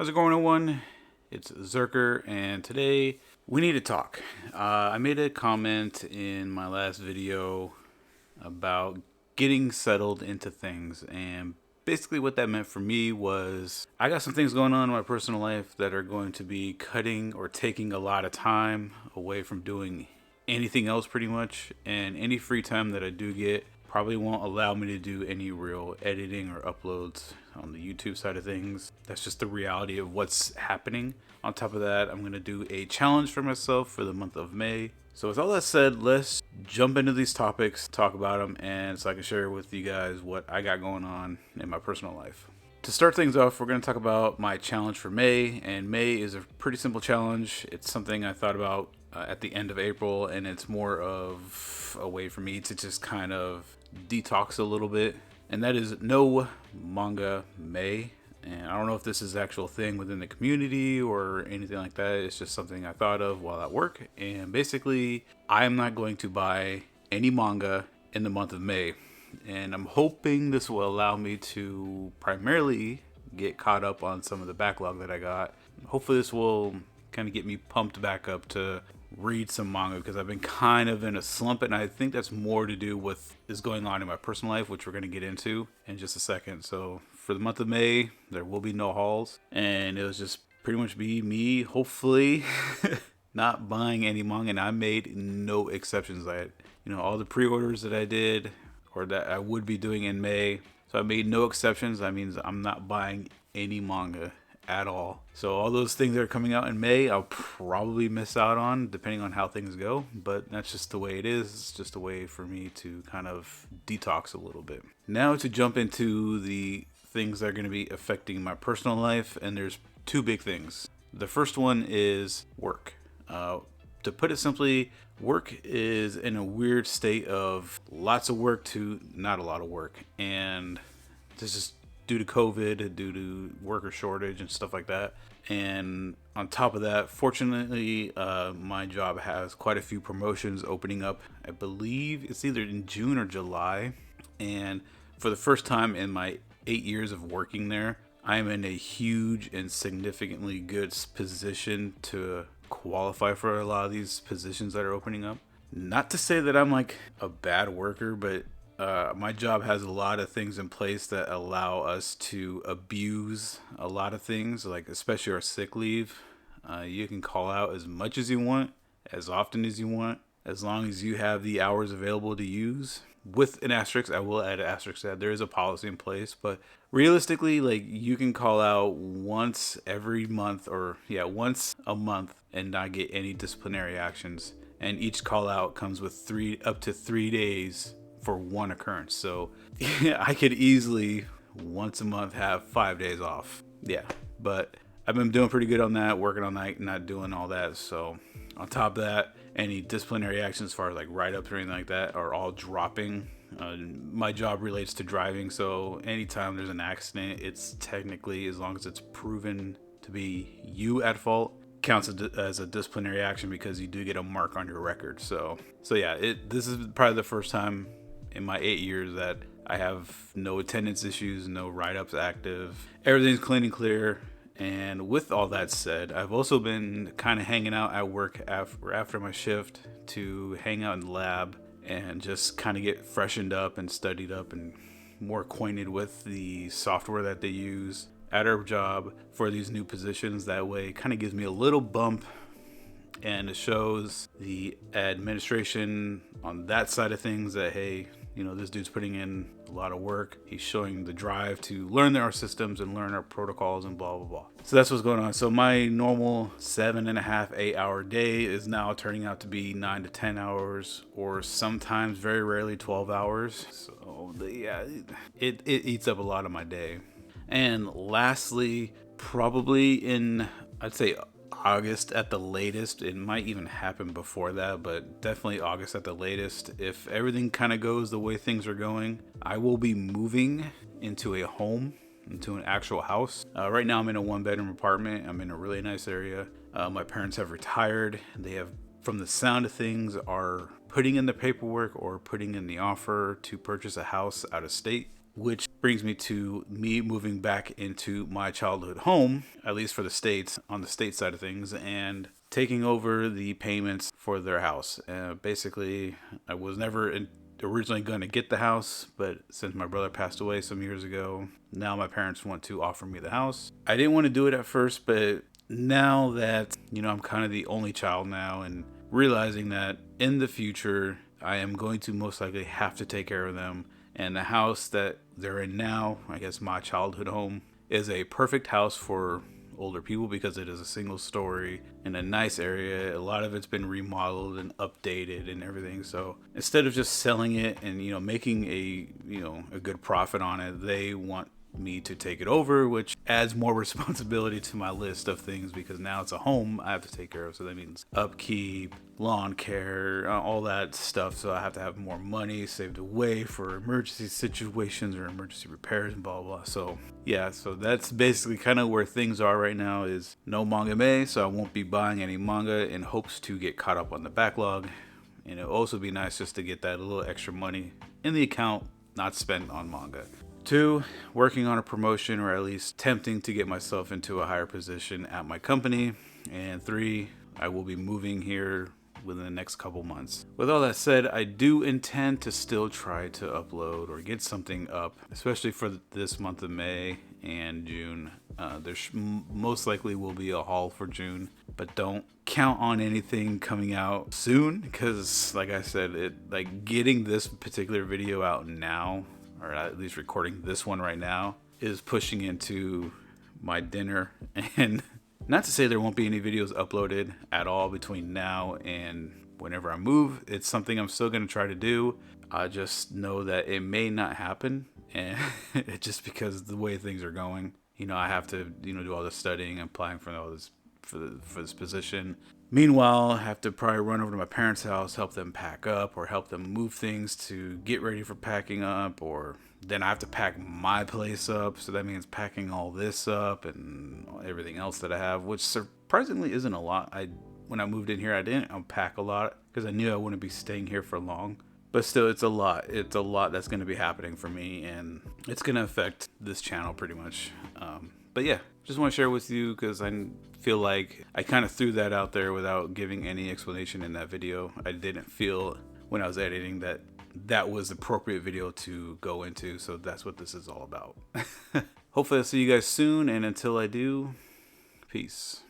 How's it going, everyone? It's Zerker, and today we need to talk. I made a comment in my last video about getting settled into things, and basically what that meant for me was I got some things going on in my personal life that are going to be cutting or taking a lot of time away from doing anything else pretty much, and any free time that I do get probably won't allow me to do any real editing or uploads on the YouTube side of things. That's just the reality of what's happening. On top of that, I'm going to do a challenge for myself for the month of May. So with all that said, let's jump into these topics, talk about them, and so I can share with you guys what I got going on in my personal life. To start things off, we're going to talk about my challenge for May, and May is a pretty simple challenge. It's something I thought about at the end of April, and it's more of a way for me to just kind of detox a little bit, and that is no manga May. And I don't know if this is an actual thing within the community or anything like that. It's just something I thought of while at work, and basically I am not going to buy any manga in the month of May, and I'm hoping this will allow me to primarily get caught up on some of the backlog that I got. Hopefully this will kind of get me pumped back up to read some manga, because I've been kind of in a slump, and I think that's more to do with is going on in my personal life, which we're going to get into in just a second. So for the month of May, there will be no hauls, and it'll just pretty much be me hopefully not buying any manga, and I made no exceptions. All the pre-orders that I did or that I would be doing in May, so I made no exceptions. That means I'm not buying any manga at all. So all those things that are coming out in May, I'll probably miss out on depending on how things go, but that's just the way it is. It's just a way for me to kind of detox a little bit. Now to jump into the things that are going to be affecting my personal life, and there's two big things. The first one is work. To put it simply, work is in a weird state of lots of work to not a lot of work, and this is due to COVID, due to worker shortage and stuff like that. And on top of that, fortunately, my job has quite a few promotions opening up. I believe it's either in June or July. And for the first time in my 8 years of working there, I'm in a huge and significantly good position to qualify for a lot of these positions that are opening up. Not to say that I'm like a bad worker, but my job has a lot of things in place that allow us to abuse a lot of things, like especially our sick leave. You can call out as much as you want, as often as you want, as long as you have the hours available to use. With an asterisk, I will add an asterisk that there is a policy in place, but realistically, like, you can call out once every month, or once a month, and not get any disciplinary actions. And each call out comes with up to 3 days for one occurrence. So I could easily once a month have 5 days off. Yeah, but I've been doing pretty good on that, working on that, not doing all that. So on top of that, any disciplinary actions as far as like write-ups or anything like that are all dropping. My job relates to driving, so anytime there's an accident, it's technically, as long as it's proven to be you at fault, counts as a disciplinary action, because you do get a mark on your record. So yeah, this is probably the first time in my 8 years that I have no attendance issues, no write-ups active. Everything's clean and clear. And with all that said, I've also been kind of hanging out at work after my shift to hang out in the lab and just kind of get freshened up and studied up and more acquainted with the software that they use at our job for these new positions. That way it kind of gives me a little bump, and it shows the administration on that side of things that, hey, this dude's putting in a lot of work. He's showing the drive to learn our systems and learn our protocols and blah, blah, blah. So that's what's going on. So my normal 7.5, 8 hour day is now turning out to be 9 to 10 hours, or sometimes very rarely 12 hours. So yeah, it eats up a lot of my day. And lastly, probably in, I'd say, August at the latest. It might even happen before that, but definitely August at the latest. If everything kind of goes the way things are going, I will be moving into a home, into an actual house. Right now I'm in a 1-bedroom apartment. I'm in a really nice area. My parents have retired. They have, from the sound of things, are putting in the paperwork or putting in the offer to purchase a house out of state, which brings me to me moving back into my childhood home, at least for the States, on the state side of things, and taking over the payments for their house. Basically, I was never originally going to get the house, but since my brother passed away some years ago, now my parents want to offer me the house. I didn't want to do it at first, but now that, I'm kind of the only child now, and realizing that in the future, I am going to most likely have to take care of them. And the house that they're in now, I guess my childhood home, is a perfect house for older people because it is a single story in a nice area. A lot of it's been remodeled and updated and everything. So instead of just selling it and making a good profit on it, they want me to take it over, which adds more responsibility to my list of things because now it's a home I have to take care of. So that means upkeep, lawn care, all that stuff. So I have to have more money saved away for emergency situations or emergency repairs and blah, blah, blah. So yeah, so that's basically kind of where things are right now. Is no manga May, so I won't be buying any manga in hopes to get caught up on the backlog. And it'll also be nice just to get that little extra money in the account, not spent on manga. 2, working on a promotion or at least attempting to get myself into a higher position at my company. And 3, I will be moving here within the next couple months. With all that said, I do intend to still try to upload or get something up, especially for this month of May and June. There most likely will be a haul for June, but don't count on anything coming out soon because, like I said, getting this particular video out now, or at least recording this one right now, is pushing into my dinner. And not to say there won't be any videos uploaded at all between now and whenever I move. It's something I'm still going to try to do. I just know that it may not happen, and just because the way things are going. I have to do all this studying and applying for all this for this position. Meanwhile, I have to probably run over to my parents' house, help them pack up or help them move things to get ready for packing up, or then I have to pack my place up. So that means packing all this up and everything else that I have, which surprisingly isn't a lot. When I moved in here, I didn't unpack a lot because I knew I wouldn't be staying here for long. But still, it's a lot. It's a lot that's going to be happening for me, and it's going to affect this channel pretty much. But yeah, just want to share with you because I feel like I kind of threw that out there without giving any explanation in that video. I didn't feel when I was editing that was the appropriate video to go into, so that's what this is all about. Hopefully I'll see you guys soon, and until I do, peace.